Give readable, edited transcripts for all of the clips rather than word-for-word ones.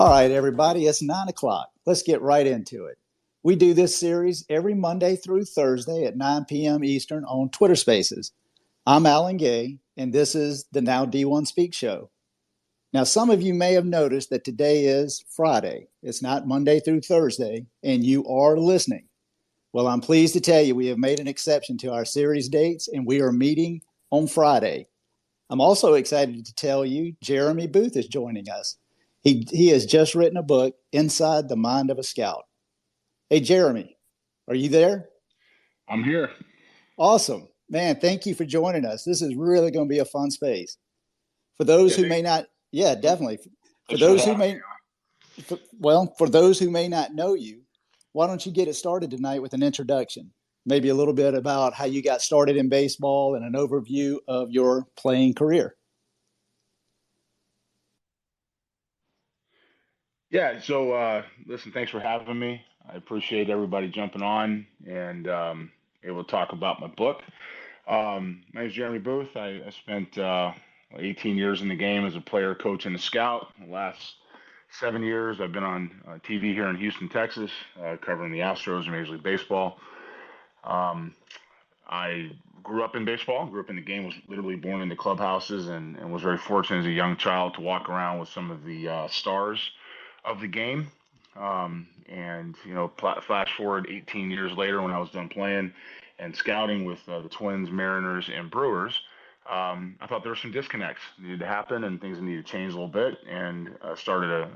All right, everybody, it's 9 o'clock. Let's get right into it. We do this series every Monday through Thursday at 9 p.m. Eastern on Twitter Spaces. I'm Alan Gay, and this is the Now D1 Speak Show. Now, some of you may have noticed that today is Friday. It's not Monday through Thursday, and you are listening. Well, I'm pleased to tell you we have made an exception to our series dates, and we are meeting on Friday. I'm also excited to tell you Jeremy Booth is joining us. He has just written a book, Inside the Mind of a Scout. Hey, Jeremy, are you there? I'm here. Awesome. Man, thank you for joining us. This is really going to be a fun space. For those Yeah, who may not, yeah, definitely. For thanks for those who having me. may, for those who may not know you, why don't you get it started tonight with an introduction? Maybe a little bit about how you got started in baseball and an overview of your playing career. Yeah, listen, thanks for having me. I appreciate everybody jumping on and able to talk about my book. My name is Jeremy Booth. I spent 18 years in the game as a player, coach, and a scout. The last 7 years, I've been on TV here in Houston, Texas, covering the Astros in Major League Baseball. Um, I grew up in baseball, grew up in the game, was literally born in the clubhouses, and was very fortunate as a young child to walk around with some of the stars of the game. Flash forward 18 years later when I was done playing and scouting with the Twins, Mariners, and Brewers. I thought there were some disconnects that needed to happen and things that needed to change a little bit, and started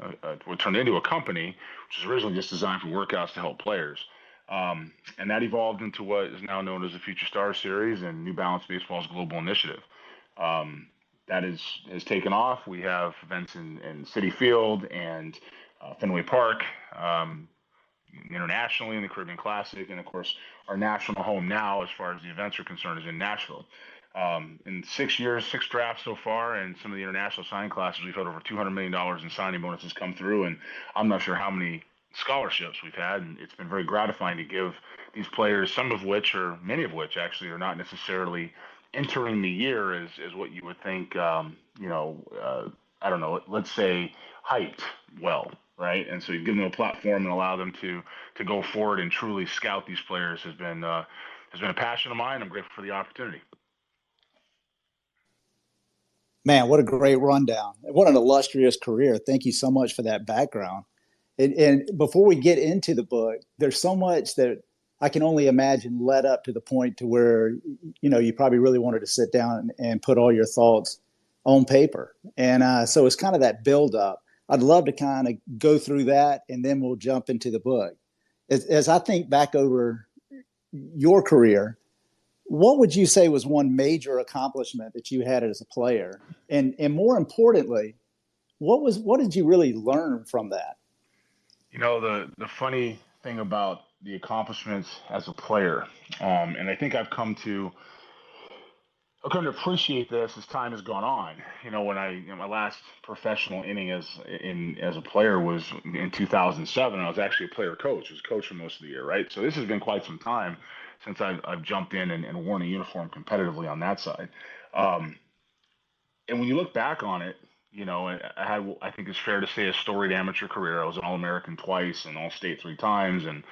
what turned into a company, which was originally just designed for workouts to help players. And that evolved into what is now known as the Future Stars Series and New Balance Baseball's global initiative. Um, has taken off. We have events in City Field and Fenway Park, um, internationally in the Caribbean Classic, and of course, our national home now, as far as the events are concerned, is in Nashville. In 6 years, six drafts so far, and some of the international signing classes, we've had over $200 million in signing bonuses come through, and I'm not sure how many scholarships we've had, and it's been very gratifying to give these players, some of which, or many of which, actually, are not necessarily entering the year as what you would think, I don't know, let's say hyped well, right? And so you give them a platform and allow them to go forward and truly scout these players has been a passion of mine. I'm grateful for the opportunity. Man, what a great rundown. What an illustrious career. Thank you so much for that background. And before we get into the book, there's so much that I can only imagine led up to the point to where, you probably really wanted to sit down and put all your thoughts on paper. And so it's kind of that build up. I'd love to kind of go through that and then we'll jump into the book. As I think back over your career, what would you say was one major accomplishment that you had as a player? And more importantly, what did you really learn from that? The funny thing about the accomplishments as a player, and I think I've come to appreciate this as time has gone on. My last professional inning as a player was in 2007. I was actually a player coach. I was coach for most of the year, right? So this has been quite some time since I've jumped in and worn a uniform competitively on that side. Um, and when you look back on it, I think it's fair to say a storied amateur career. I was an All American twice and All State three times, and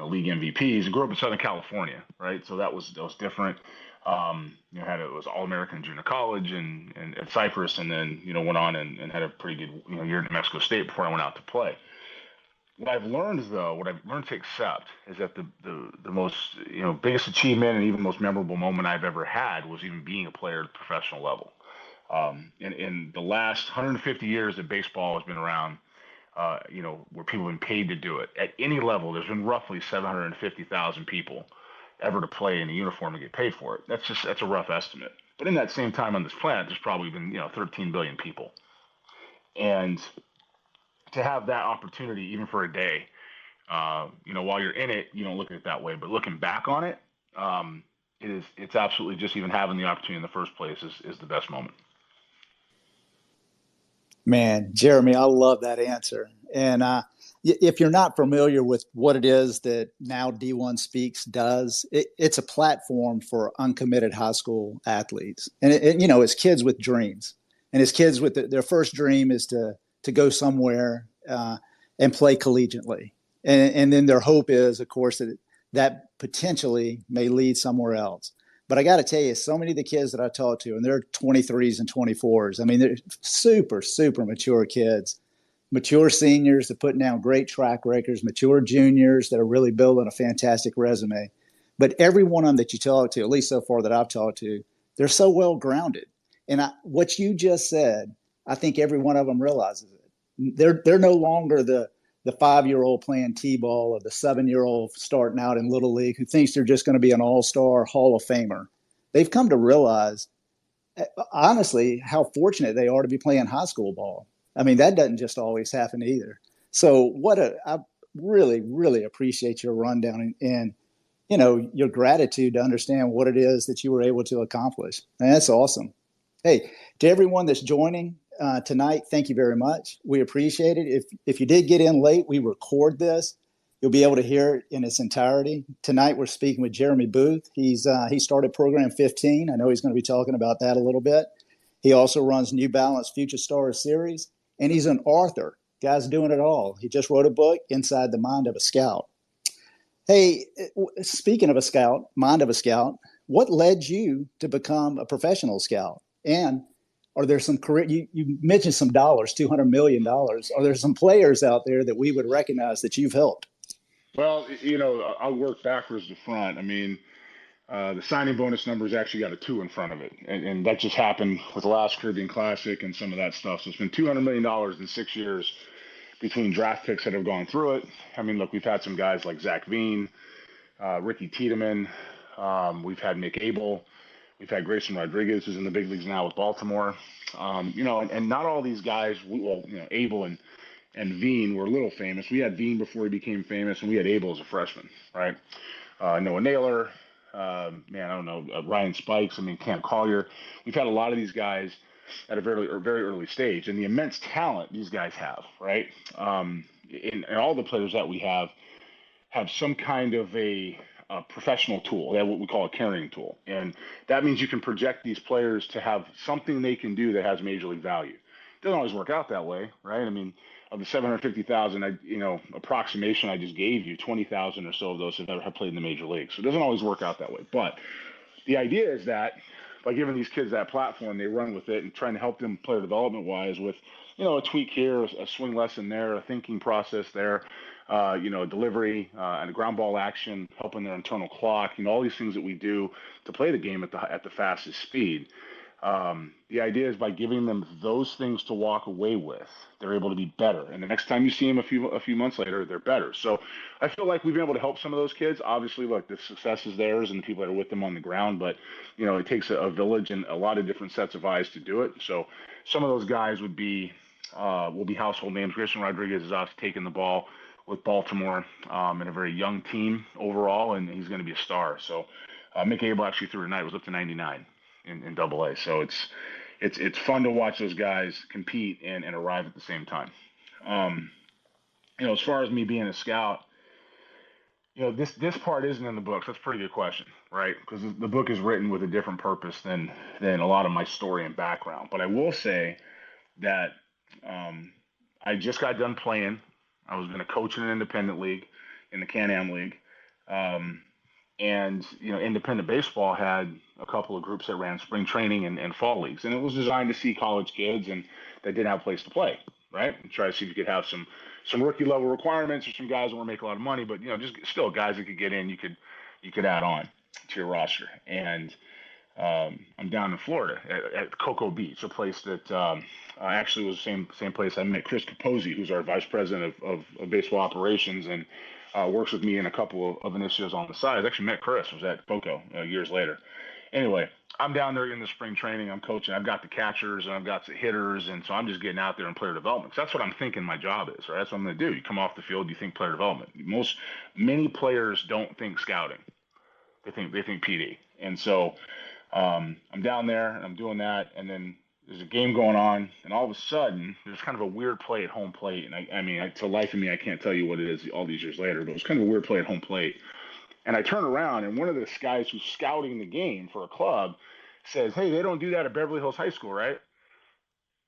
league MVPs. I grew up in Southern California, right? So that was different. It was All American junior college and at Cypress, and then went on and had a pretty good year in New Mexico State before I went out to play. What I've learned to accept is that the most biggest achievement and even most memorable moment I've ever had was even being a player at the professional level. In the last 150 years that baseball has been around, where people have been paid to do it at any level, there's been roughly 750,000 people ever to play in a uniform and get paid for it. That's a rough estimate. But in that same time on this planet, there's probably been 13 billion people, and to have that opportunity even for a day, while you're in it, you don't look at it that way. But looking back on it, it's absolutely just even having the opportunity in the first place is the best moment. Man, Jeremy, I love that answer. And if you're not familiar with what it is that Now D1 Speaks does, it's a platform for uncommitted high school athletes. And, it's kids with dreams. And it's kids with their first dream is to go somewhere and play collegiately. And then their hope is, of course, that potentially may lead somewhere else. But I got to tell you, so many of the kids that I talk to, and they're 23s and 24s, I mean, they're super, super mature kids, mature seniors that are putting down great track records, mature juniors that are really building a fantastic resume. But every one of them that you talk to, at least so far that I've talked to, they're so well grounded. And what you just said, I think every one of them realizes it. They're no longer the 5-year-old playing t-ball or the 7-year-old starting out in little league who thinks they're just going to be an all-star Hall of Famer. They've come to realize, honestly, how fortunate they are to be playing high school ball. I mean, that doesn't just always happen either. So I really, really appreciate your rundown and your gratitude to understand what it is that you were able to accomplish. And that's awesome. Hey, to everyone that's joining tonight, thank you very much. We appreciate it. If you did get in late, we record this. You'll be able to hear it in its entirety. Tonight, we're speaking with Jeremy Booth. He started Program 15. I know he's going to be talking about that a little bit. He also runs New Balance Future Stars Series, and he's an author. Guy's doing it all. He just wrote a book, Inside the Mind of a Scout. Hey, speaking of a scout, mind of a scout, what led you to become a professional scout? And are there some career, you mentioned some dollars, $200 million. Are there some players out there that we would recognize that you've helped? Well, I'll work backwards to front. I mean, the signing bonus numbers actually got a two in front of it, and that just happened with the last Caribbean Classic and some of that stuff. So it's been $200 million in 6 years between draft picks that have gone through it. I mean, look, we've had some guys like Zach Veen, Ricky Tiedemann. We've had Mick Abel. We've had Grayson Rodriguez, who's in the big leagues now with Baltimore. And not all these guys, Abel and Veen were a little famous. We had Veen before he became famous, and we had Abel as a freshman, right? Noah Naylor, man, I don't know, Ryan Spikes, I mean, Cam Collier. We've had a lot of these guys at a very early stage, and the immense talent these guys have, right? And all the players that we have some kind of a professional tool. They have what we call a carrying tool, and that means you can project these players to have something they can do that has major league value. It doesn't always work out that way, right? I mean, of the 750,000, approximation I just gave you, 20,000 or so of those have played in the major leagues. So it doesn't always work out that way. But the idea is that by giving these kids that platform, they run with it and trying to help them player development wise with, a tweak here, a swing lesson there, a thinking process there, a delivery and a ground ball action, helping their internal clock, all these things that we do to play the game at the fastest speed. The idea is by giving them those things to walk away with, they're able to be better. And the next time you see them a few months later, they're better. So I feel like we've been able to help some of those kids. Obviously, look, the success is theirs and the people that are with them on the ground. But it takes a village and a lot of different sets of eyes to do it. So some of those guys will be household names. Grayson Rodriguez is off taking the ball with Baltimore and a very young team overall, and he's going to be a star. So Mick Abel actually threw tonight was up to 99 in Double A. So it's fun to watch those guys compete and arrive at the same time. As far as me being a scout, this part isn't in the books. That's a pretty good question, right? Because the book is written with a different purpose than a lot of my story and background. But I will say that I just got done playing. I was going to coach in an independent league, in the Can-Am League. And independent baseball had a couple of groups that ran spring training and fall leagues, and it was designed to see college kids and that didn't have a place to play, right? And try to see if you could have some rookie level requirements or some guys that want to make a lot of money, but just still guys that could get in, you could add on to your roster. And I'm down in Florida at Cocoa Beach, a place that actually was the same place I met Chris Capozzi, who's our vice president of baseball operations, and works with me in a couple of initiatives on the side. I actually met Chris, was at Cocoa years later. Anyway, I'm down there in the spring training. I'm coaching. I've got the catchers and I've got the hitters, and so I'm just getting out there and player development. That's what I'm thinking my job is, right? That's what I'm going to do. You come off the field, you think player development. Many players don't think scouting. They think PD, and so I'm down there and I'm doing that, and then there's a game going on, and all of a sudden there's kind of a weird play at home plate, and I mean, to life of me, I can't tell you what it is all these years later, but it was kind of a weird play at home plate, and I turn around, and one of the guys who's scouting the game for a club says, "Hey, they don't do that at Beverly Hills High School, right?"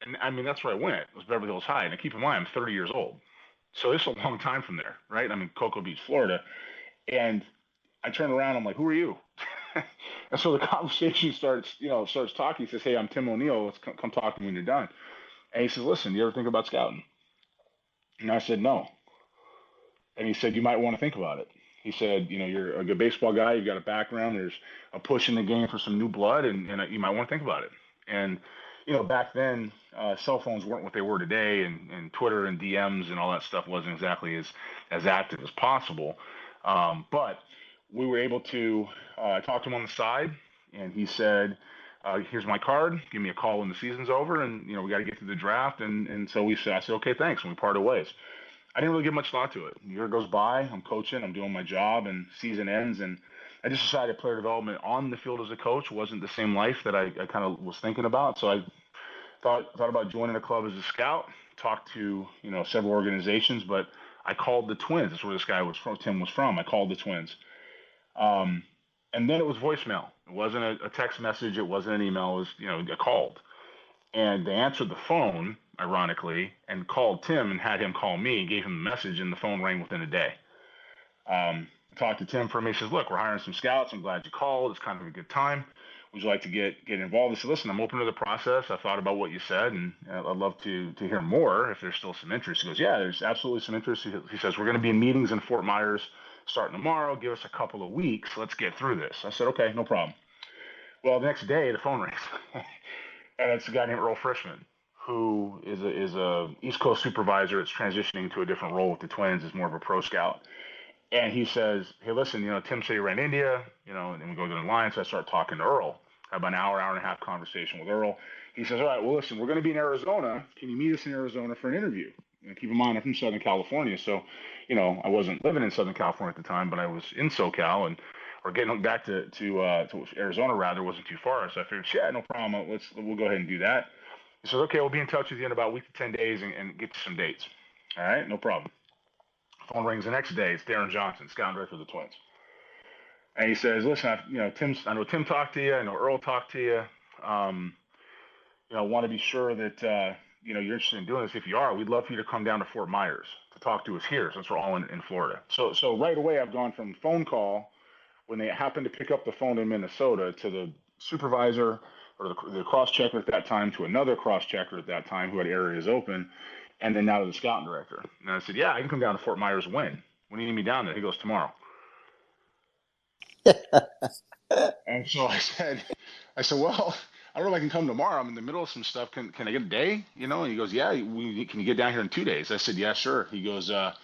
And I mean, that's where I went. It was Beverly Hills High, and keep in mind, I'm 30 years old, So this is a long time from there, right? I'm in Cocoa Beach, Florida. And I turn around, I'm like, who are you? And so the conversation starts talking. He says, hey, I'm Tim O'Neill. Let's come talk to me when you're done. And he says, listen, you ever think about scouting? And I said, no. And he said, you might want to think about it. He said, you're a good baseball guy. You've got a background. There's a push in the game for some new blood, and you might want to think about it. And, back then, cell phones weren't what they were today, and Twitter and DMs and all that stuff wasn't exactly as active as possible. But we were able to talk to him on the side, and he said, here's my card. Give me a call when the season's over, and, we got to get through the draft. And so I said, okay, thanks. And we parted ways. I didn't really give much thought to it. A year goes by, I'm coaching, I'm doing my job, and season ends, and I just decided player development on the field as a coach wasn't the same life that I kind of was thinking about. So I thought about joining a club as a scout, talked to several organizations, but I called the Twins. That's where this guy was from. Tim was from. I called the Twins, um, and then it was voicemail. It wasn't a text message. It wasn't an email. It was I called. And they answered the phone, ironically, and called Tim and had him call me, gave him a message, and the phone rang within a day. I talked to Tim for me. He says, look, we're hiring some scouts. I'm glad you called. It's kind of a good time. Would you like to get involved? I said, listen, I'm open to the process. I thought about what you said, and I'd love to hear more if there's still some interest. He goes, yeah, there's absolutely some interest. He says, we're going to be in meetings in Fort Myers starting tomorrow. Give us a couple of weeks. Let's get through this. I said, okay, no problem. Well, the next day, the phone rings. And it's a guy named Earl Frischman, who is a East Coast supervisor. It's transitioning to a different role with the Twins, is more of a pro scout. And he says, hey, listen, Tim said you ran India, and we go to the line. So I start talking to Earl. I have about an hour and a half conversation with Earl. He says, all right, well, listen, we're going to be in Arizona. Can you meet us in Arizona for an interview? And keep in mind, I'm from Southern California, so I wasn't living in Southern California at the time, but I was in SoCal, and or getting back to Arizona rather wasn't too far. So I figured, yeah, no problem. We'll go ahead and do that. He says, okay, we'll be in touch with you in about a week to 10 days and get you some dates. All right, no problem. Phone rings the next day. It's Darren Johnson, scout director of the Twins. And he says, listen, I know Tim talked to you. I know Earl talked to you. I want to be sure that, you're interested in doing this. If you are, we'd love for you to come down to Fort Myers to talk to us here since we're all in Florida. So right away, I've gone from phone call when they happened to pick up the phone in Minnesota to the supervisor or the cross-checker at that time to another cross-checker at that time who had areas open, and then now to the scouting director. And I said, yeah, I can come down to Fort Myers when? When do you need me down there? He goes, tomorrow. And so I said, well, I don't know if I can come tomorrow. I'm in the middle of some stuff. Can I get a day? And he goes, yeah, can you get down here in 2 days? I said, yeah, sure. He goes, well,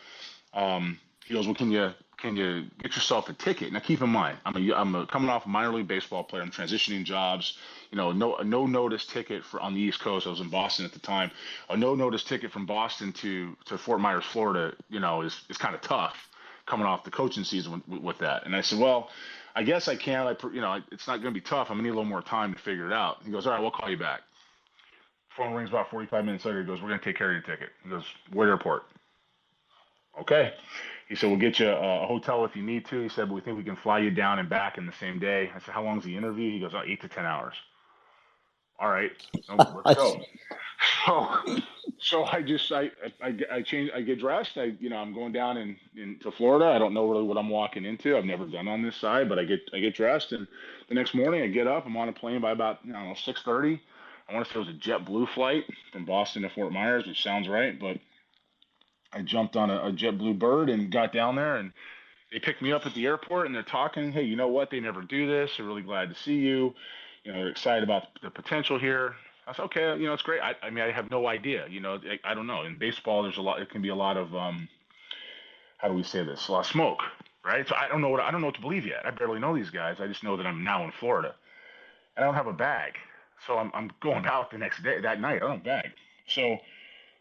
can you get yourself a ticket? Now, keep in mind, I'm a coming off a minor league baseball player. I'm transitioning jobs. No notice ticket on the East Coast. I was in Boston at the time. A no notice ticket from Boston to Fort Myers, Florida, is kind of tough coming off the coaching season with that. And I said, well, I guess I can. It's not going to be tough. I'm gonna need a little more time to figure it out. He goes, all right, we'll call you back. Phone rings about 45 minutes later. He goes, we're gonna take care of your ticket. He goes, where airport? Okay. He said, we'll get you a hotel if you need to. He said, but we think we can fly you down and back in the same day. I said, how long's the interview? He goes, 8 to 10 hours. All right, let's go. So I change. I get dressed. I'm going down into Florida. I don't know really what I'm walking into. I've never done on this side, but I get dressed, and the next morning I get up. I'm on a plane by about 6:30. I want to say it was a JetBlue flight from Boston to Fort Myers, which sounds right, but I jumped on a JetBlue bird and got down there, and they picked me up at the airport, and they're talking. Hey, you know what? They never do this. They're really glad to see you. They're excited about the potential here. I said, okay, it's great. I have no idea. I don't know. In baseball, there's a lot. It can be a lot of how do we say this? A lot of smoke, right? So I don't know what to believe yet. I barely know these guys. I just know that I'm now in Florida, and I don't have a bag. So I'm going out the next day. That night, I don't have a bag. So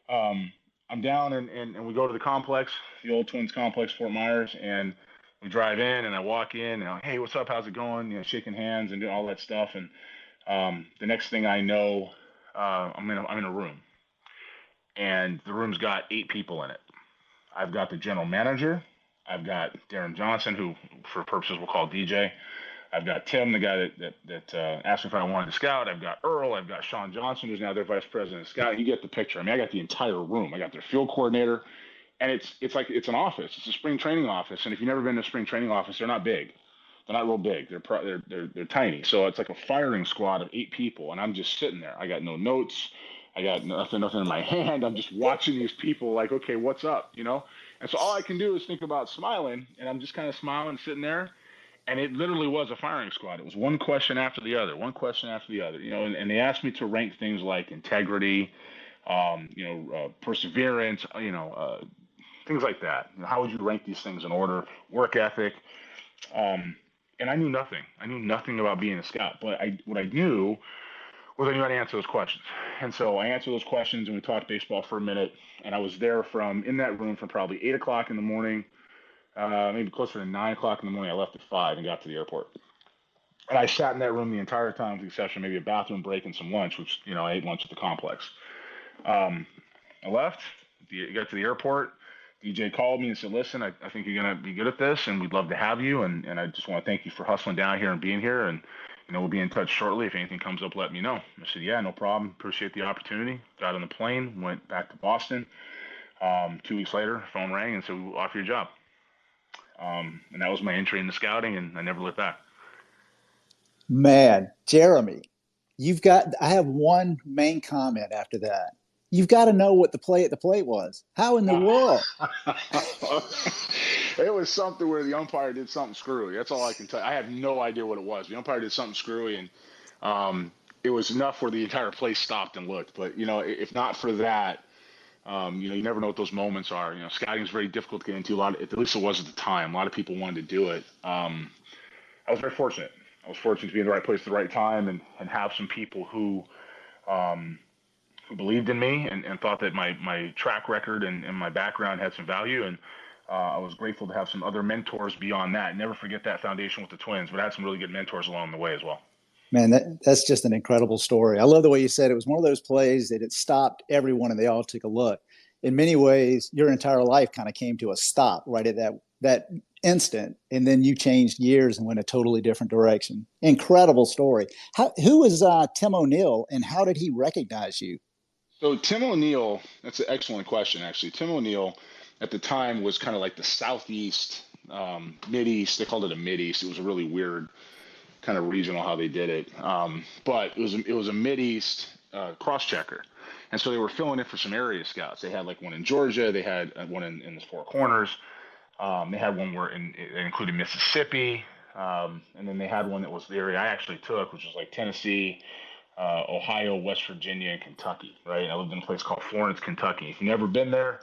I'm down and we go to the complex, the old Twins complex, Fort Myers, and we drive in and I walk in and I'm like, hey, what's up? How's it going? Shaking hands and doing all that stuff. And the next thing I know, I'm in a room, and the room's got 8 people in it. I've got the general manager. I've got Darren Johnson, who for purposes we'll call DJ. I've got Tim, the guy that asked me if I wanted to scout. I've got Earl. I've got Sean Johnson, who's now their vice president of scout. You get the picture. I got the entire room. I got their field coordinator. and it's like it's an office. It's a spring training office, and if you've never been to a spring training office, they're not big. They're not real big. They're tiny. So it's like a firing squad of 8 people, and I'm just sitting there. I got no notes. I got nothing in my hand. I'm just watching these people like, okay, what's up, you know? And so all I can do is think about smiling, and I'm just kind of smiling, sitting there. And it literally was a firing squad. It was one question after the other, one question after the other, you know. And they asked me to rank things like integrity, perseverance, things like that. You know, how would you rank these things in order? Work ethic. And I knew nothing. I knew nothing about being a scout. But what I knew was I knew how to answer those questions. And so I answered those questions, and we talked baseball for a minute. And I was there in that room from probably 8 o'clock in the morning, maybe closer to 9 o'clock in the morning. I left at 5 and got to the airport. And I sat in that room the entire time, with the exception of maybe a bathroom break and some lunch, which, I ate lunch at the complex. I left, got to the airport. DJ called me and said, listen, I think you're going to be good at this, and we'd love to have you. And I just want to thank you for hustling down here and being here. And, we'll be in touch shortly. If anything comes up, let me know. I said, yeah, no problem. Appreciate the opportunity. Got on the plane, went back to Boston. 2 weeks later, phone rang and said, we'll offer you a job. And that was my entry into scouting, and I never looked back. Man, Jeremy, I have one main comment after that. You've got to know what the play at the plate was. How in the world? It was something where the umpire did something screwy. That's all I can tell you. I have no idea what it was. The umpire did something screwy, and it was enough where the entire place stopped and looked. But, if not for that, you never know what those moments are. Scouting is very difficult to get into. At least it was at the time. A lot of people wanted to do it. I was very fortunate. I was fortunate to be in the right place at the right time, and have some people who believed in me, and thought that my track record and my background had some value. And I was grateful to have some other mentors beyond that. Never forget that foundation with the Twins, but I had some really good mentors along the way as well. Man, that's just an incredible story. I love the way you said it was one of those plays that it stopped everyone and they all took a look. In many ways, your entire life kind of came to a stop right at that instant, and then you changed gears and went a totally different direction. Incredible story. Who is Tim O'Neill, and how did he recognize you? So Tim O'Neill, that's an excellent question, actually. Tim O'Neill at the time was kind of like the Southeast, Mid-East. They called it a Mid-East. It was a really weird kind of regional how they did it. But it was a Mid-East cross-checker. And so they were filling in for some area scouts. They had like one in Georgia. They had one in the Four Corners. They had one where it included Mississippi. And then they had one that was the area I actually took, which was like Tennessee, Ohio, West Virginia, and Kentucky, right? I lived in a place called Florence, Kentucky. If you've never been there,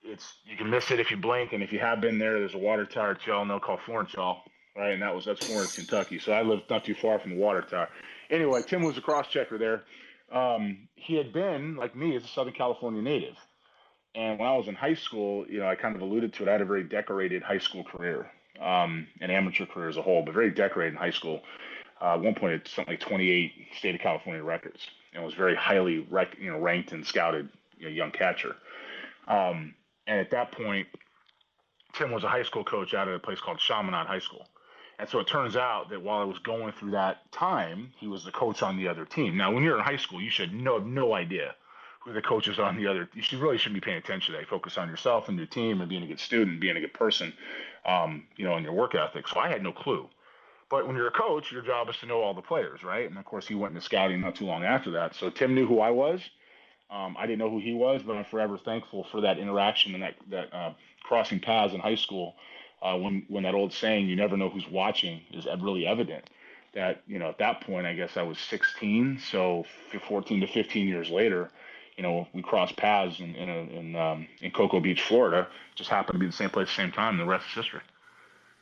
you can miss it if you blink, and if you have been there, there's a water tower that y'all know called Florence, y'all, right? And that's Florence, Kentucky. So I lived not too far from the water tower. Anyway, Tim was a cross-checker there. He had been, like me, as a Southern California native. And when I was in high school, I kind of alluded to it. I had a very decorated high school career, an amateur career as a whole, but very decorated in high school. At one point, it's something like 28 state of California records, and was very highly ranked and scouted young catcher. And at that point, Tim was a high school coach out at a place called Chaminade High School. And so it turns out that while I was going through that time, he was the coach on the other team. Now, when you're in high school, you should have no idea who the coaches on the other. You shouldn't be paying attention to that. Focus on yourself and your team and being a good student, being a good person, and your work ethic. So I had no clue. But when you're a coach, your job is to know all the players, right? And of course, he went into scouting not too long after that. So Tim knew who I was. I didn't know who he was, but I'm forever thankful for that interaction and that crossing paths in high school. When that old saying, "You never know who's watching," is really evident. That at that point, I guess I was 16, so 14 to 15 years later, we crossed paths in Cocoa Beach, Florida. Just happened to be the same place, same time. And the rest is history.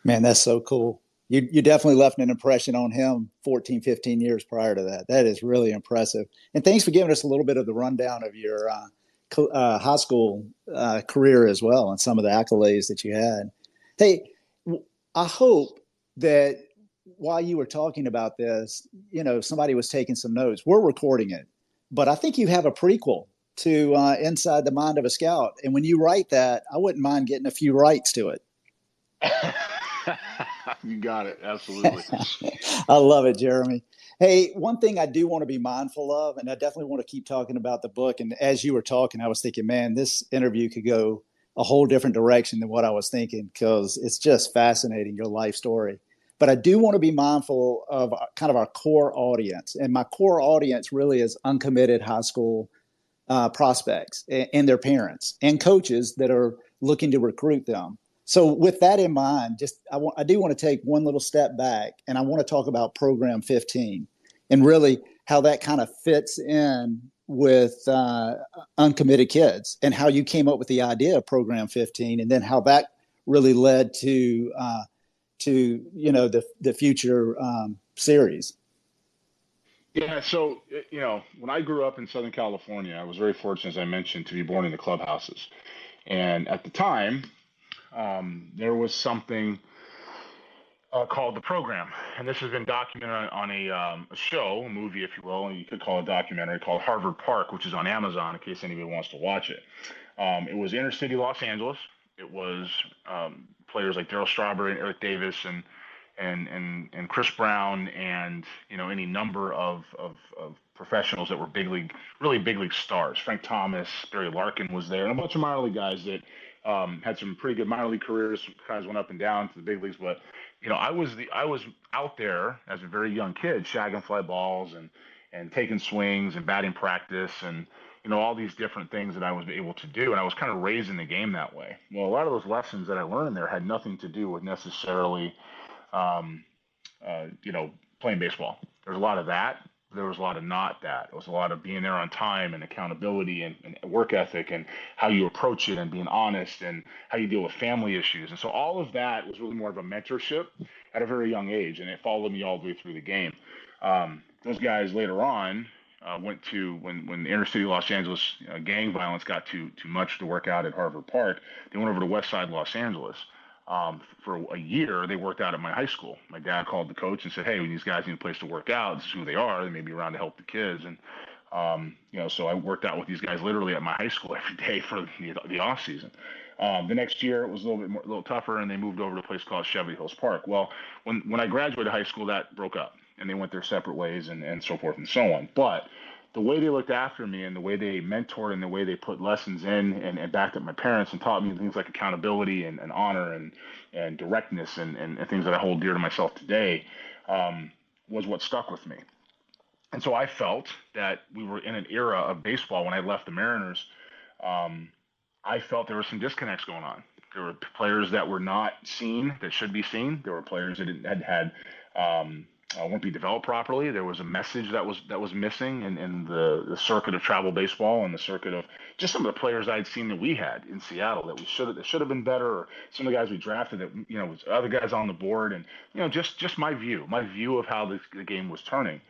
Man, that's so cool. You definitely left an impression on him 14, 15 years prior to that. That is really impressive. And thanks for giving us a little bit of the rundown of your high school career as well, and some of the accolades that you had. Hey, I hope that while you were talking about this, somebody was taking some notes. We're recording it, but I think you have a prequel to Inside the Mind of a Scout. And when you write that, I wouldn't mind getting a few rights to it. You got it. Absolutely. I love it, Jeremy. Hey, one thing I do want to be mindful of, and I definitely want to keep talking about the book. And as you were talking, I was thinking, man, this interview could go a whole different direction than what I was thinking, because it's just fascinating, your life story. But I do want to be mindful of kind of our core audience. And my core audience really is uncommitted high school prospects and their parents and coaches that are looking to recruit them. So with that in mind, I do want to take one little step back, and I want to talk about Program 15 and really how that kind of fits in with uncommitted kids, and how you came up with the idea of Program 15, and then how that really led to the future series. Yeah, so when I grew up in Southern California, I was very fortunate, as I mentioned, to be born in the clubhouses. And at the time, there was something called the program, and this has been documented on a show, a movie, if you will, and you could call it a documentary, called Harvard Park, which is on Amazon in case anybody wants to watch it. It was inner city Los Angeles. It was players like Darryl Strawberry and Eric Davis and Chris Brown, and any number of professionals that were big league, really big league stars. Frank Thomas, Barry Larkin was there, and a bunch of minor league guys that had some pretty good minor league careers. Guys went up and down to the big leagues, but I was out there as a very young kid, shagging fly balls and taking swings and batting practice and all these different things that I was able to do, and I was kind of raised in the game that way. Well, a lot of those lessons that I learned there had nothing to do with necessarily um, playing baseball. There's a lot of that. There was a lot of not that. It was a lot of being there on time and accountability and work ethic and how you approach it and being honest and how you deal with family issues. And so all of that was really more of a mentorship at a very young age, and it followed me all the way through the game. Those guys later on went to when inner city Los Angeles gang violence got too much to work out at Harvard Park. They went over to West Side Los Angeles. For a year, they worked out at my high school. My dad called the coach and said, "Hey, when these guys need a place to work out, this is who they are. They may be around to help the kids." And so I worked out with these guys literally at my high school every day for the off season. The next year it was a little tougher, and they moved over to a place called Beverly Hills Park. Well, when I graduated high school, that broke up, and they went their separate ways, and so forth and so on. But the way they looked after me and the way they mentored and the way they put lessons in and backed up my parents and taught me things like accountability and honor and directness and things that I hold dear to myself today was what stuck with me. And so I felt that we were in an era of baseball when I left the Mariners. I felt there were some disconnects going on. There were players that were not seen that should be seen. There were players that had won't be developed properly. There was a message that was missing in the circuit of travel baseball and the circuit of just some of the players I'd seen that we had in Seattle that should have been better, or some of the guys we drafted that was other guys on the board, and just my view of how the game was turning.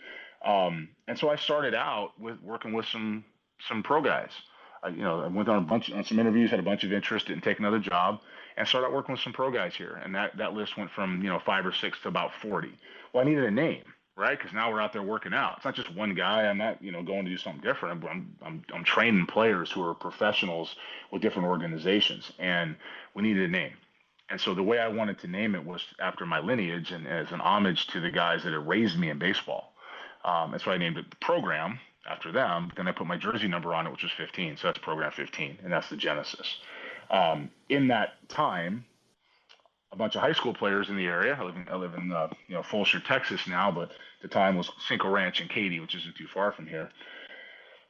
And so I started out with working with some pro guys. I went on some interviews, had a bunch of interest, didn't take another job, and started working with some pro guys here. And that list went from 5 or 6 to about 40. Well, I needed a name, right? Because now we're out there working out. It's not just one guy. I'm not going to do something different. I'm training players who are professionals with different organizations, and we needed a name. And so the way I wanted to name it was after my lineage and as an homage to the guys that had raised me in baseball. And so I named it the program after them. Then I put my jersey number on it, which was 15. So that's Program 15, and that's the genesis. In that time, a bunch of high school players in the area. I live in Fulshear, Texas now, but at the time was Cinco Ranch and Katy, which isn't too far from here.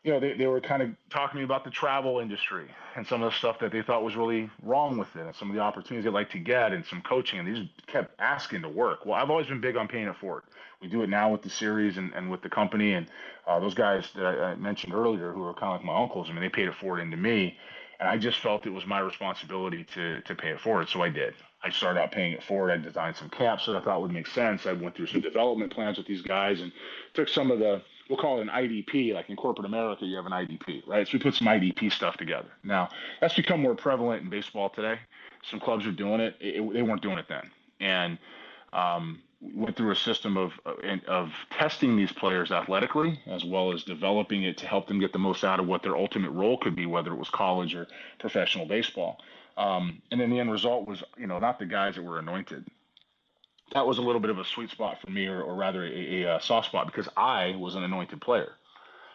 They were kind of talking to me about the travel industry and some of the stuff that they thought was really wrong with it, and some of the opportunities they'd like to get, and some coaching. And they just kept asking to work. Well, I've always been big on paying it forward. We do it now with the series and with the company, and those guys that I mentioned earlier, who are kind of like my uncles. I mean, they paid it forward into me, and I just felt it was my responsibility to pay it forward. So I did. I started out paying it forward. I designed some camps that I thought would make sense. I went through some development plans with these guys and took some of the, we'll call it an IDP. Like in corporate America, you have an IDP, right? So we put some IDP stuff together. Now, that's become more prevalent in baseball today. Some clubs are doing it. They weren't doing it then. And went through a system of testing these players athletically, as well as developing it to help them get the most out of what their ultimate role could be, whether it was college or professional baseball. And then the end result was, not the guys that were anointed. That was a little bit of a sweet spot for me, or rather a soft spot, because I was an anointed player.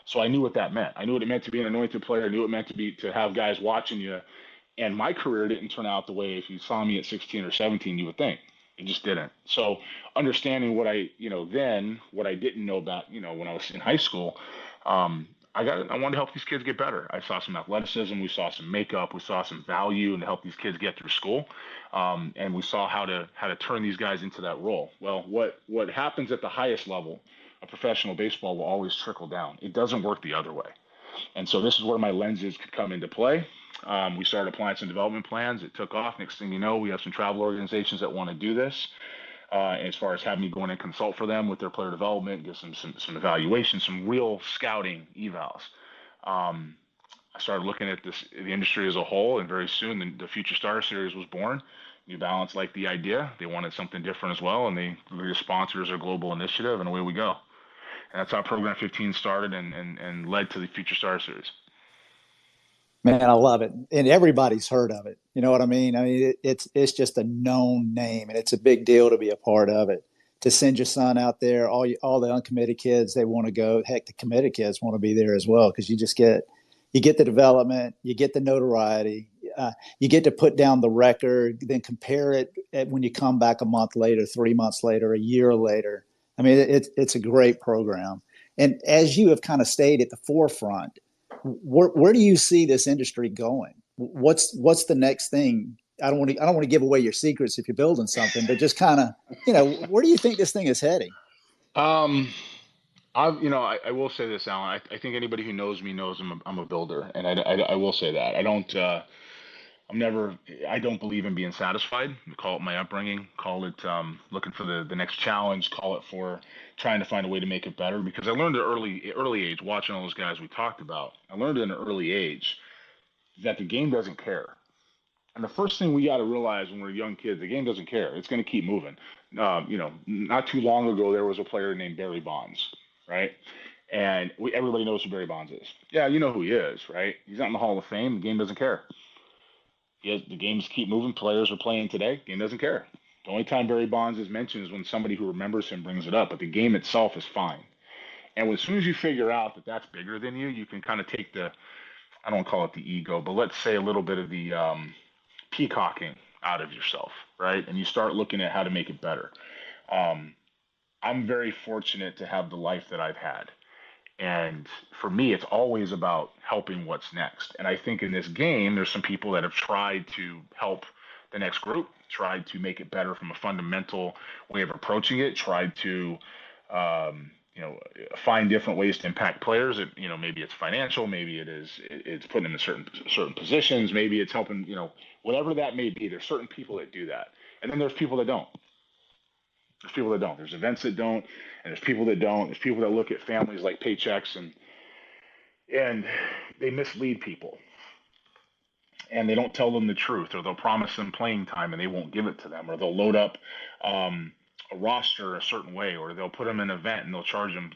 So I knew what that meant. I knew what it meant to be an anointed player. I knew what it meant to have guys watching you And my career didn't turn out the way if you saw me at 16 or 17, you would think. It just didn't. So understanding what what I didn't know about, when I was in high school, um, I wanted to help these kids get better. I saw some athleticism, we saw some makeup, we saw some value, and to help these kids get through school, and we saw how to turn these guys into that role. Well, what happens at the highest level of professional baseball will always trickle down. It doesn't work the other way. And so this is where my lenses could come into play. We started applying some development plans. It took off. Next thing you know, we have some travel organizations that want to do this. As far as having me go in and consult for them with their player development, give some evaluation, some real scouting evals. Um, I started looking at the industry as a whole, and very soon the Future Star Series was born. New Balance liked the idea. They wanted something different as well, and they sponsors a global initiative, and away we go. And that's how Program 15 started and led to the Future Star Series. Man, I love it, and everybody's heard of it. You know what I mean? I mean, it's just a known name, and it's a big deal to be a part of it. To send your son out there, all the uncommitted kids, they want to go. Heck, the committed kids want to be there as well because you get the development, you get the notoriety, you get to put down the record, then compare it when you come back a month later, 3 months later, a year later. I mean, it's a great program, and as you have kind of stayed at the forefront, where do you see this industry going? What's the next thing? I don't want to give away your secrets if you're building something, but just kind of, where do you think this thing is heading? Um, I will say this, Alan. I think anybody who knows me knows I'm a builder, and I will say that. I'm never, I don't believe in being satisfied. Call it my upbringing, call it looking for the next challenge, call it for trying to find a way to make it better. Because I learned at early age, watching all those guys we talked about, I learned at an early age that the game doesn't care. And the first thing we got to realize when we're young kids, the game doesn't care. It's going to keep moving. Not too long ago, there was a player named Barry Bonds, right? And everybody knows who Barry Bonds is. Yeah, you know who he is, right? He's not in the Hall of Fame. The game doesn't care. The games keep moving. Players are playing today. Game doesn't care. The only time Barry Bonds is mentioned is when somebody who remembers him brings it up. But the game itself is fine. And as soon as you figure out that that's bigger than you, you can kind of take I don't call it the ego, but let's say a little bit of the peacocking out of yourself, right? And you start looking at how to make it better. Um, I'm very fortunate to have the life that I've had. And for me, it's always about helping what's next. And I think in this game, there's some people that have tried to help the next group, tried to make it better from a fundamental way of approaching it, tried to, um, find different ways to impact players. Maybe it's financial, maybe it's putting them in certain positions, maybe it's helping, whatever that may be. There's certain people that do that, and then there's people that don't. There's people that don't. There's events that don't, and there's people that don't. There's people that look at families like paychecks and they mislead people and they don't tell them the truth, or they'll promise them playing time and they won't give it to them, or they'll load up um, a roster a certain way, or they'll put them in an event and they'll charge them,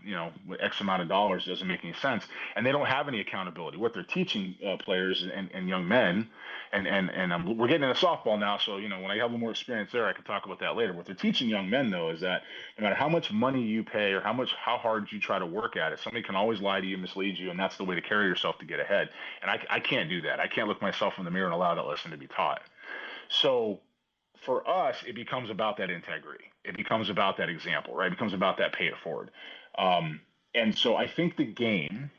X amount of dollars. It doesn't make any sense, and they don't have any accountability. What they're teaching players and young men, and we're getting into softball now, so when I have a little more experience there, I can talk about that later. What they're teaching young men though is that no matter how much money you pay or how hard you try to work at it, somebody can always lie to you, mislead you, and that's the way to carry yourself to get ahead. And I can't do that. I can't look myself in the mirror and allow that lesson to be taught. So for us, it becomes about that integrity. It becomes about that example, right? It becomes about that pay it forward. And so I think the game,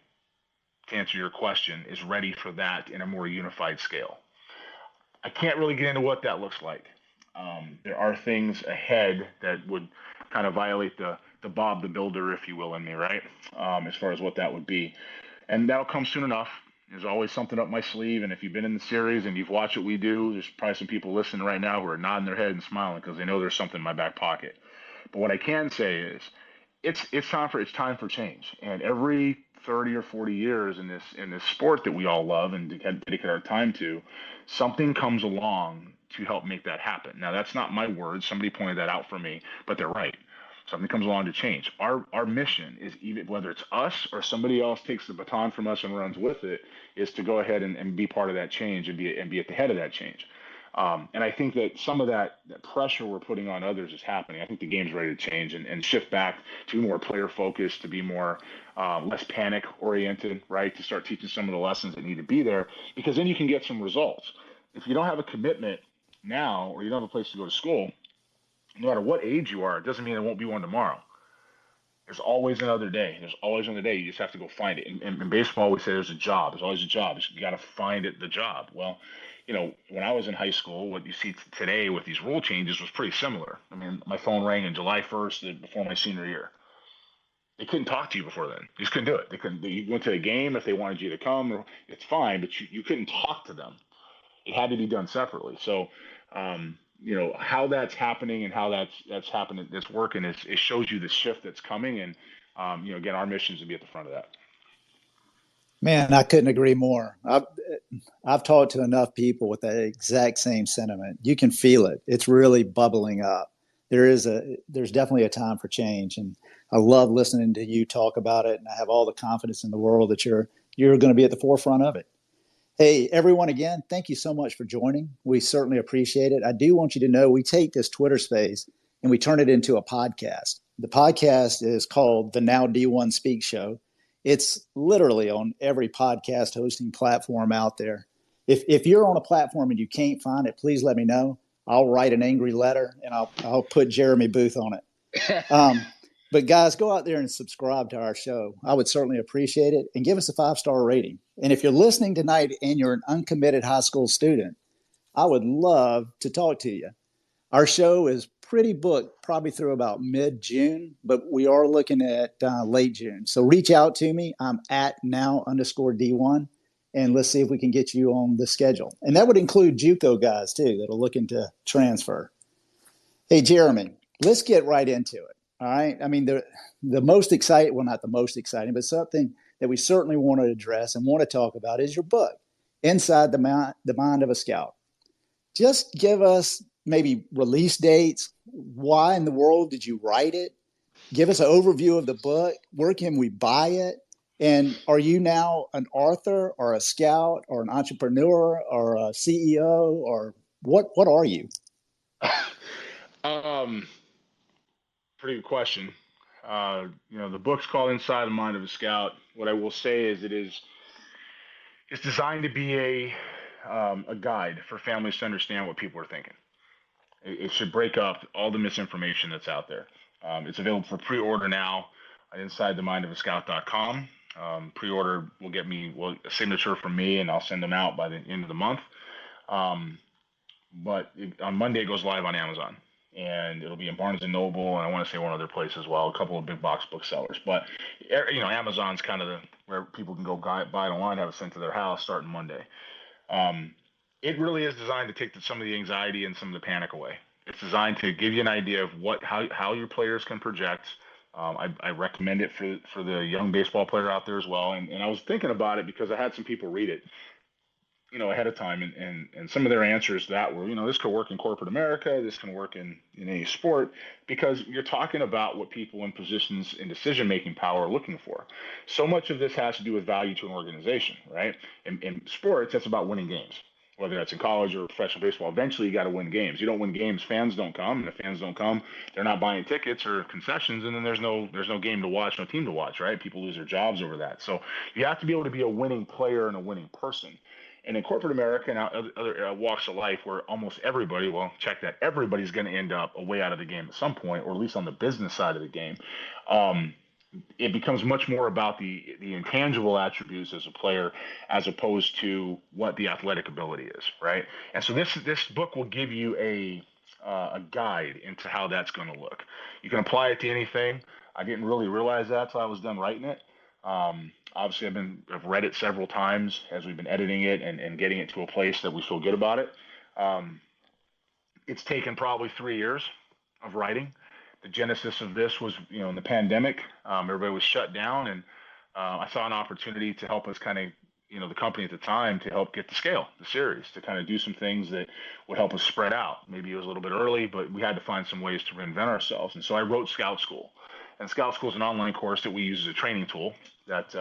to answer your question, is ready for that in a more unified scale. I can't really get into what that looks like. There are things ahead that would kind of violate the Bob the Builder, if you will, in me, right? As far as what that would be. And that'll come soon enough. There's always something up my sleeve. And if you've been in the series and you've watched what we do, there's probably some people listening right now who are nodding their head and smiling because they know there's something in my back pocket. But what I can say is it's time for change. And every 30 or 40 years in this sport that we all love and dedicate our time to, something comes along to help make that happen. Now that's not my words. Somebody pointed that out for me, but they're right. Something comes along to change. Our mission is, even whether it's us or somebody else takes the baton from us and runs with it, is to go ahead and be part of that change and be at the head of that change. And I think that some of that pressure we're putting on others is happening. I think the game's ready to change and shift back to be more player focused, to be more less panic oriented, right? To start teaching some of the lessons that need to be there, because then you can get some results. if you don't have a commitment now, or you don't have a place to go to school, no matter what age you are, it doesn't mean there won't be one tomorrow. There's always another day. There's always another day. You just have to go find it. In baseball, we say there's a job. There's always a job. You got to find it, the job. Well, when I was in high school, what you see today with these rule changes was pretty similar. I mean, my phone rang on July 1st before my senior year. They couldn't talk to you before then. You just couldn't do it. They couldn't. You went to a game if they wanted you to come. It's fine, but you couldn't talk to them. It had to be done separately. So, how that's happening and how that's happening, that's working, it shows you the shift that's coming. And, again, our mission is to be at the front of that. Man, I couldn't agree more. I've talked to enough people with that exact same sentiment. You can feel it. It's really bubbling up. There's definitely a time for change, and I love listening to you talk about it. And I have all the confidence in the world that you're going to be at the forefront of it. Hey, everyone, again, thank you so much for joining. We certainly appreciate it. I do want you to know we take this Twitter space and we turn it into a podcast. The podcast is called the Now D1 Speak Show. It's literally on every podcast hosting platform out there. If you're on a platform and you can't find it, please let me know. I'll write an angry letter and I'll put Jeremy Booth on it. But guys, go out there and subscribe to our show. I would certainly appreciate it, and give us a 5-star rating. And if you're listening tonight and you're an uncommitted high school student, I would love to talk to you. Our show is pretty booked probably through about mid-June, but we are looking at late June. So reach out to me. I'm at now_D1, and let's see if we can get you on the schedule. And that would include JUCO guys too that are looking to transfer. Hey, Jeremy, let's get right into it. All right. I mean, the most exciting, well, not the most exciting, but something that we certainly want to address and want to talk about is your book, Inside the Mind of a Scout. Just give us maybe release dates. Why in the world did you write it? Give us an overview of the book. Where can we buy it? And are you now an author or a scout or an entrepreneur or a CEO, or what are you? Pretty good question. The book's called Inside the Mind of a Scout. What I will say is it's designed to be a guide for families to understand what people are thinking. It should break up all the misinformation that's out there. It's available for pre-order now at InsideTheMindOfAScout.com. Pre-order will get me a signature from me, and I'll send them out by the end of the month. But on Monday, it goes live on Amazon. And it'll be in Barnes and Noble, and I want to say one other place as well, a couple of big box booksellers. But Amazon's kind of where people can go buy it online, have it sent to their house starting Monday. It really is designed to take some of the anxiety and some of the panic away. It's designed to give you an idea of how your players can project. I recommend it for the young baseball player out there as well. And I was thinking about it because I had some people read it, ahead of time, and some of their answers to that were, this could work in corporate America, this can work in any sport, because you're talking about what people in positions in decision-making power are looking for. So much of this has to do with value to an organization, right? In sports, that's about winning games, whether that's in college or professional baseball. Eventually, you got to win games. You don't win games, fans don't come, and if fans don't come, they're not buying tickets or concessions, and then there's no game to watch, no team to watch, right? People lose their jobs over that. So you have to be able to be a winning player and a winning person. And in corporate America and other walks of life, where almost everybody, everybody's going to end up a way out of the game at some point, or at least on the business side of the game. It becomes much more about the intangible attributes as a player, as opposed to what the athletic ability is, right? And so this book will give you a guide into how that's going to look. You can apply it to anything. I didn't really realize that till I was done writing it. Obviously, I've read it several times as we've been editing it and getting it to a place that we feel good about it. It's taken probably 3 years of writing. The genesis of this was, in the pandemic, everybody was shut down, and I saw an opportunity to help us kind of, the company at the time, to help get to scale the series, to kind of do some things that would help us spread out. Maybe it was a little bit early, but we had to find some ways to reinvent ourselves. And so I wrote Scout School. And Scout School is an online course that we use as a training tool that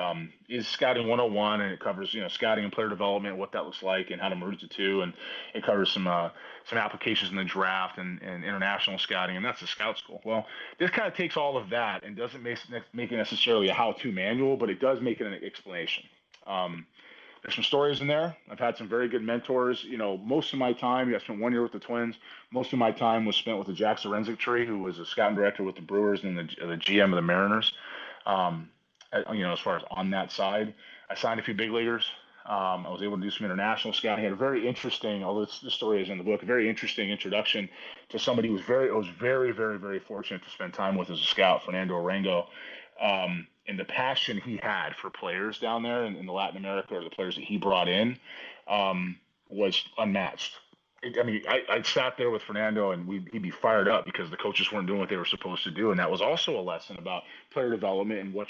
is Scouting 101, and it covers, scouting and player development, what that looks like, and how to merge the two. And it covers some applications in the draft and international scouting, and that's the Scout School. Well, this kind of takes all of that and doesn't make it necessarily a how-to manual, but it does make it an explanation. There's some stories in there. I've had some very good mentors. Most of my time, I spent 1 year with the Twins. Most of my time was spent with the Jack Sorensic tree, who was a scouting director with the Brewers and the GM of the Mariners. Um, as far as on that side, I signed a few big leaguers. I was able to do some international scouting. I had a very interesting, although this story is in the book, a very interesting introduction to somebody who was very, very, very fortunate to spend time with as a scout, Fernando Arango. And the passion he had for players down there in the Latin America, or the players that he brought in, was unmatched. I sat there with Fernando, and he'd be fired up because the coaches weren't doing what they were supposed to do, and that was also a lesson about player development and what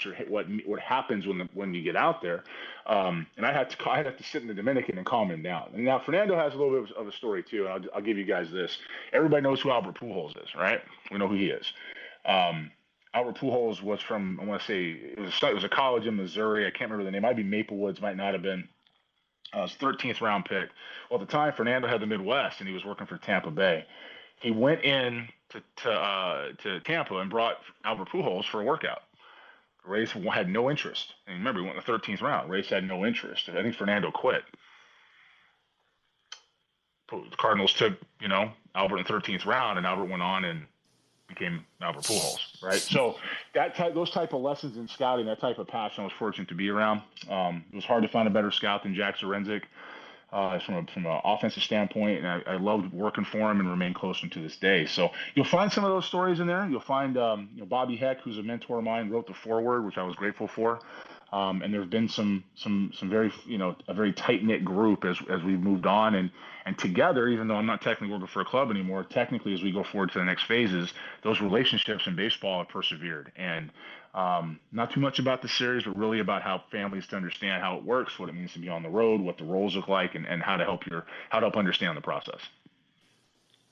happens when you get out there. And I had to sit in the Dominican and calm him down. And now Fernando has a little bit of a story too, and I'll give you guys this. Everybody knows who Albert Pujols is, right? We know who he is. Albert Pujols was from, I want to say, it was a college in Missouri. I can't remember the name. Might be Maple Woods, might not have been. It was 13th round pick. Well, at the time, Fernando had the Midwest, and he was working for Tampa Bay. He went in to Tampa and brought Albert Pujols for a workout. Rays had no interest. And remember, he went in the 13th round. Rays had no interest. I think Fernando quit. The Cardinals took, Albert in the 13th round, and Albert went on and became Albert Pujols, right? So those type of lessons in scouting, that type of passion, I was fortunate to be around. It was hard to find a better scout than Jack Sorensic from an offensive standpoint, and I loved working for him and remain close to him to this day. So you'll find some of those stories in there. You'll find Bobby Heck, who's a mentor of mine, wrote the foreword, which I was grateful for. And there's been some very, a very tight knit group as we've moved on and together, even though I'm not technically working for a club anymore, technically as we go forward to the next phases, those relationships in baseball have persevered. And not too much about the series, but really about how families to understand how it works, what it means to be on the road, what the roles look like, and how to help understand the process.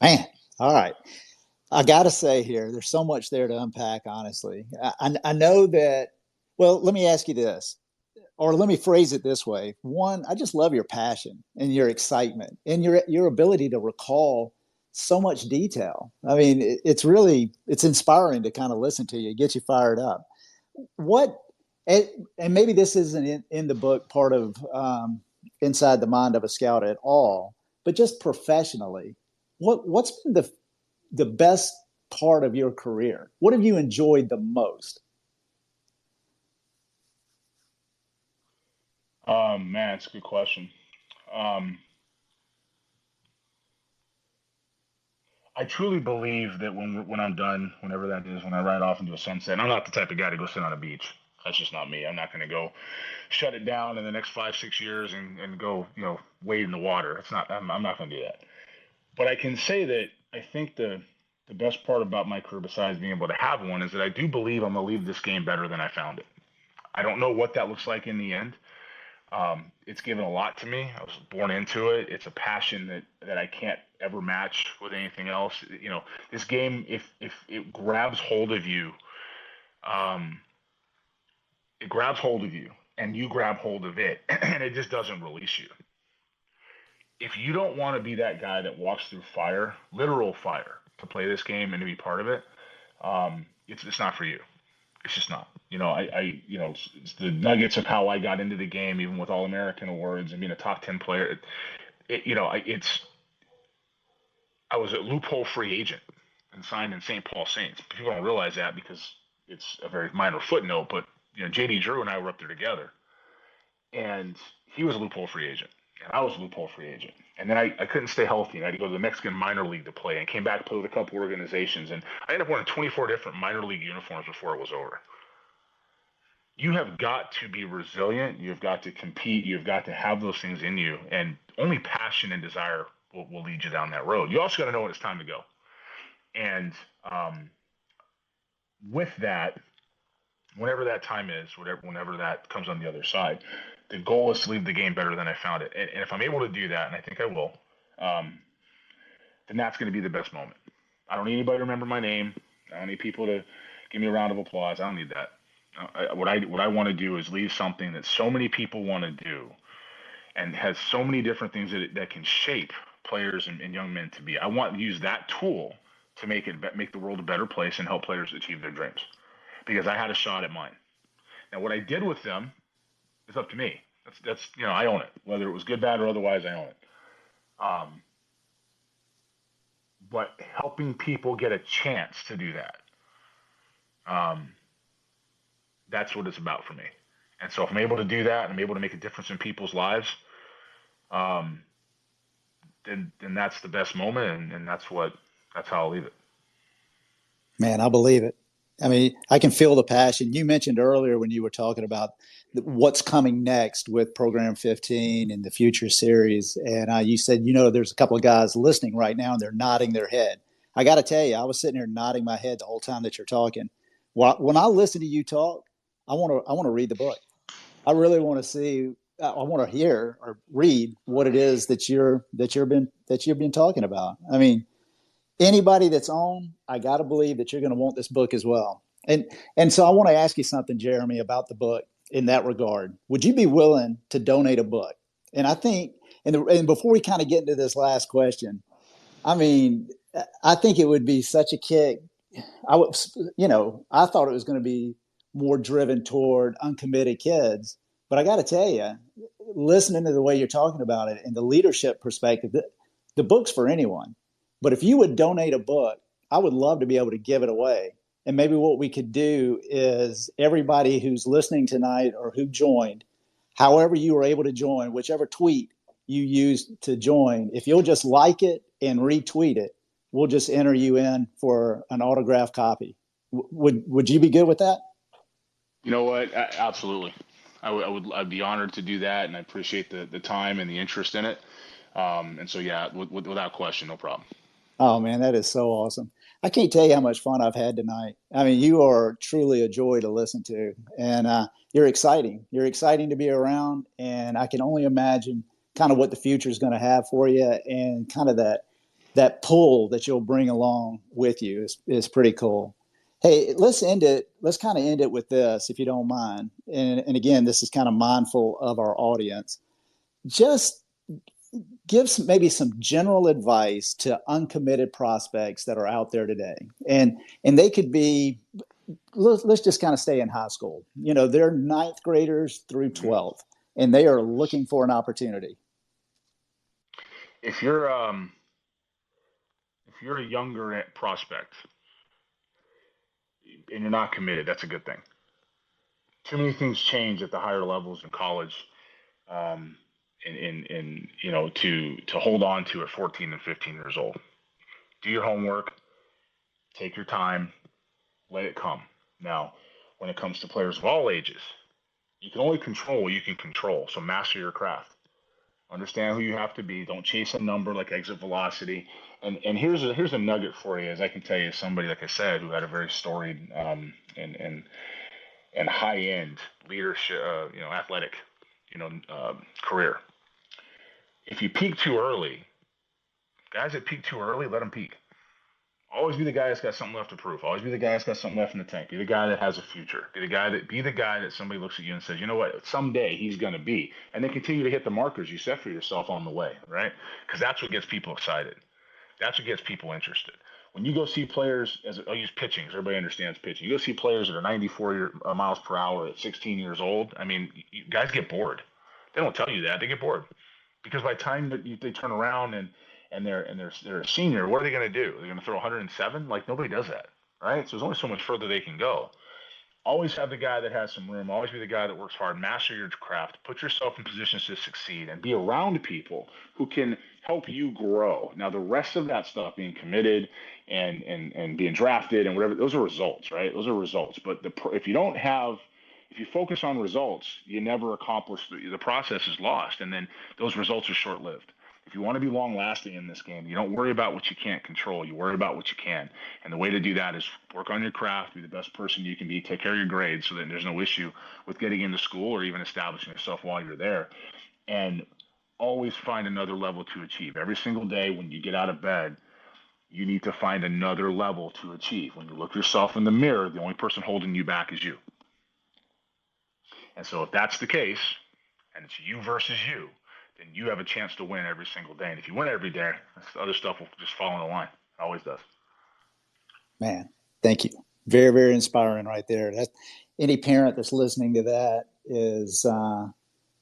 Man, all right. I got to say here, there's so much there to unpack, honestly. I know that, well, let me ask you this, or let me phrase it this way. One, I just love your passion and your excitement and your ability to recall so much detail. I mean, it's inspiring to kind of listen to you, get you fired up. What, and maybe this isn't in the book part of Inside the Mind of a Scout at all, but just professionally, what's been the best part of your career? What have you enjoyed the most? Man, it's a good question. I truly believe that when I'm done, whenever that is, when I ride off into a sunset, and I'm not the type of guy to go sit on a beach. That's just not me. I'm not going to go shut it down in the next 5, 6 years and go, wade in the water. It's not. I'm not going to do that. But I can say that I think the best part about my career, besides being able to have one, is that I do believe I'm going to leave this game better than I found it. I don't know what that looks like in the end. It's given a lot to me. I was born into it. It's a passion that I can't ever match with anything else. This game, if it grabs hold of you, it grabs hold of you, and you grab hold of it, and it just doesn't release you. If you don't want to be that guy that walks through fire, literal fire, to play this game and to be part of it, it's not for you. It's just not. It's the nuggets of how I got into the game, even with All American awards and being a top 10 player. I was a loophole free agent and signed in St. Paul Saints. People don't realize that because it's a very minor footnote, but JD Drew and I were up there together, and he was a loophole free agent, and I was a loophole free agent. And then I couldn't stay healthy, and I had to go to the Mexican minor league to play, and came back to play with a couple organizations, and I ended up wearing 24 different minor league uniforms before it was over. You have got to be resilient. You've got to compete. You've got to have those things in you, and only passion and desire will lead you down that road. You also got to know when it's time to go. And with that, whenever that time is, whenever that comes on the other side, the goal is to leave the game better than I found it. And if I'm able to do that, and I think I will, then that's going to be the best moment. I don't need anybody to remember my name. I don't need people to give me a round of applause. I don't need that. What I want to do is leave something that so many people want to do, and has so many different things that can shape players and young men to be. I want to use that tool to make the world a better place and help players achieve their dreams, because I had a shot at mine. Now, what I did with them is up to me. That's I own it. Whether it was good, bad, or otherwise, I own it. Um, but helping people get a chance to do that, um, that's what it's about for me. And so if I'm able to do that and I'm able to make a difference in people's lives, um, then that's the best moment, and that's how I'll leave it. Man, I believe it. I mean, I can feel the passion. You mentioned earlier when you were talking about what's coming next with Program 15 and the future series. And you said, there's a couple of guys listening right now and they're nodding their head. I got to tell you, I was sitting here nodding my head the whole time that you're talking. When I listen to you talk, I want to read the book. I really want to see. I want to hear or read what it is that you've been talking about. I mean, anybody that's on, I got to believe that you're going to want this book as well. And so I want to ask you something, Jeremy, about the book in that regard. Would you be willing to donate a book? And I think, and before we kind of get into this last question, I mean, I think it would be such a kick. I thought it was going to be more driven toward uncommitted kids, but I got to tell you, listening to the way you're talking about it and the leadership perspective, the book's for anyone. But if you would donate a book, I would love to be able to give it away. And maybe what we could do is everybody who's listening tonight or who joined, however you were able to join, whichever tweet you used to join, if you'll just like it and retweet it, we'll just enter you in for an autographed copy. Would you be good with that? You know what? Absolutely. I'd be honored to do that, and I appreciate the time and the interest in it. And so, yeah, without question, no problem. Oh man, that is so awesome. I can't tell you how much fun I've had tonight. I mean, you are truly a joy to listen to, and you're exciting. You're exciting to be around, and I can only imagine kind of what the future is going to have for you, and kind of that pull that you'll bring along with you is pretty cool. Hey, let's end it. Let's kind of end it with this, if you don't mind. And again, this is kind of mindful of our audience. Just give maybe some general advice to uncommitted prospects that are out there today, and they could be, let's just kind of stay in high school. They're ninth graders through Mhm. 12th, and they are looking for an opportunity. If you're a younger prospect and you're not committed, that's a good thing. Too many things change at the higher levels in college, um, in to hold on to at 14 and 15 years old. Do your homework, take your time, let it come. Now, when it comes to players of all ages, you can only control what you can control. So master your craft. Understand who you have to be. Don't chase a number like exit velocity. And here's a nugget for you, as I can tell you, somebody like I said who had a very storied and high end leadership, athletic, career. If you peak too early, guys that peak too early, let them peak. Always be the guy that's got something left to prove. Always be the guy that's got something left in the tank. Be the guy that has a future. Be the guy that somebody looks at you and says, you know what, someday he's gonna be. And then continue to hit the markers you set for yourself on the way, right? Because that's what gets people excited. That's what gets people interested. When you go see players, as I'll use pitching, because everybody understands pitching. You go see players that are 94 miles per hour at 16 years old. I mean, guys get bored. They don't tell you that. They get bored because by the time that they turn around and they're a senior, what are they going to do? They're going to throw 107? Like nobody does that, right? So there's only so much further they can go. Always have the guy that has some room. Always be the guy that works hard. Master your craft. Put yourself in positions to succeed, and be around people who can help you grow. Now, the rest of that stuff, being committed and being drafted and whatever, those are results, right? Those are results. But if you focus on results, you never accomplish the process is lost, and then those results are short lived. If you want to be long lasting in this game, you don't worry about what you can't control. You worry about what you can. And the way to do that is work on your craft, be the best person you can be, take care of your grades so that there's no issue with getting into school or even establishing yourself while you're there. And always find another level to achieve. Every single day when you get out of bed, you need to find another level to achieve. When you look yourself in the mirror, the only person holding you back is you. And so if that's the case, and it's you versus you, then you have a chance to win every single day. And if you win every day, other stuff will just fall in the line. It always does. Man, thank you. Very, very inspiring right there. That any parent that's listening to that is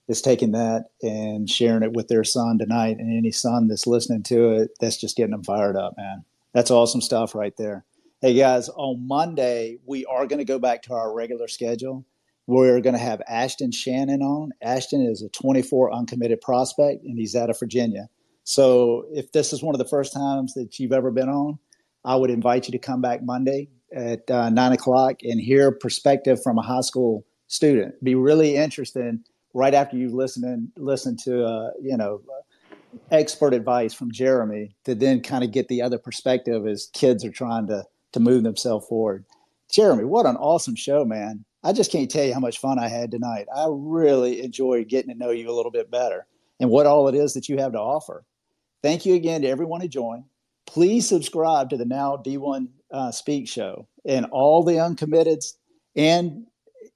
is taking that and sharing it with their son tonight. And any son that's listening to it, that's just getting them fired up, man. That's awesome stuff right there. Hey guys, on Monday, we are going to go back to our regular schedule. We're going to have Ashton Shannon on. Ashton is a 24 uncommitted prospect, and he's out of Virginia. So if this is one of the first times that you've ever been on, I would invite you to come back Monday at 9 o'clock and hear perspective from a high school student. Be really interesting right after you've listened to expert advice from Jeremy to then kind of get the other perspective as kids are trying to move themselves forward. Jeremy, what an awesome show, man. I just can't tell you how much fun I had tonight. I really enjoyed getting to know you a little bit better and what all it is that you have to offer. Thank you again to everyone who joined. Please subscribe to the Now D1 Speak Show, and all the uncommitteds and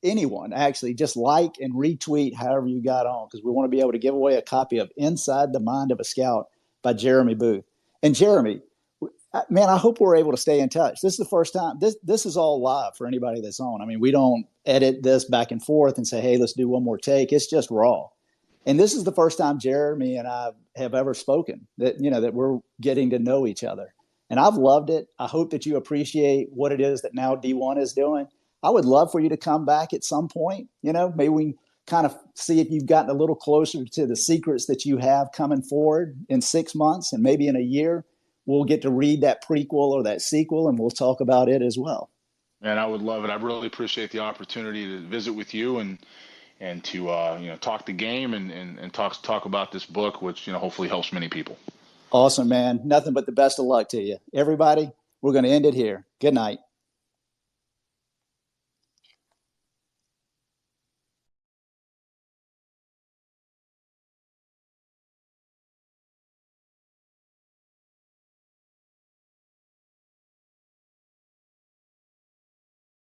anyone actually just like and retweet however you got on, because we want to be able to give away a copy of Inside the Mind of a Scout by Jeremy Booth. And Jeremy, man, I hope we're able to stay in touch. This is the first time. This is all live for anybody that's on. I mean, we don't edit this back and forth and say, hey, let's do one more take. It's just raw. And this is the first time Jeremy and I have ever spoken, that we're getting to know each other. And I've loved it. I hope that you appreciate what it is that Now D1 is doing. I would love for you to come back at some point. Maybe we kind of see if you've gotten a little closer to the secrets that you have coming forward in 6 months, and maybe in a year, we'll get to read that prequel or that sequel, and we'll talk about it as well. And I would love it. I really appreciate the opportunity to visit with you and to talk the game and talk about this book, which hopefully helps many people. Awesome, man. Nothing but the best of luck to you. Everybody, we're going to end it here. Good night.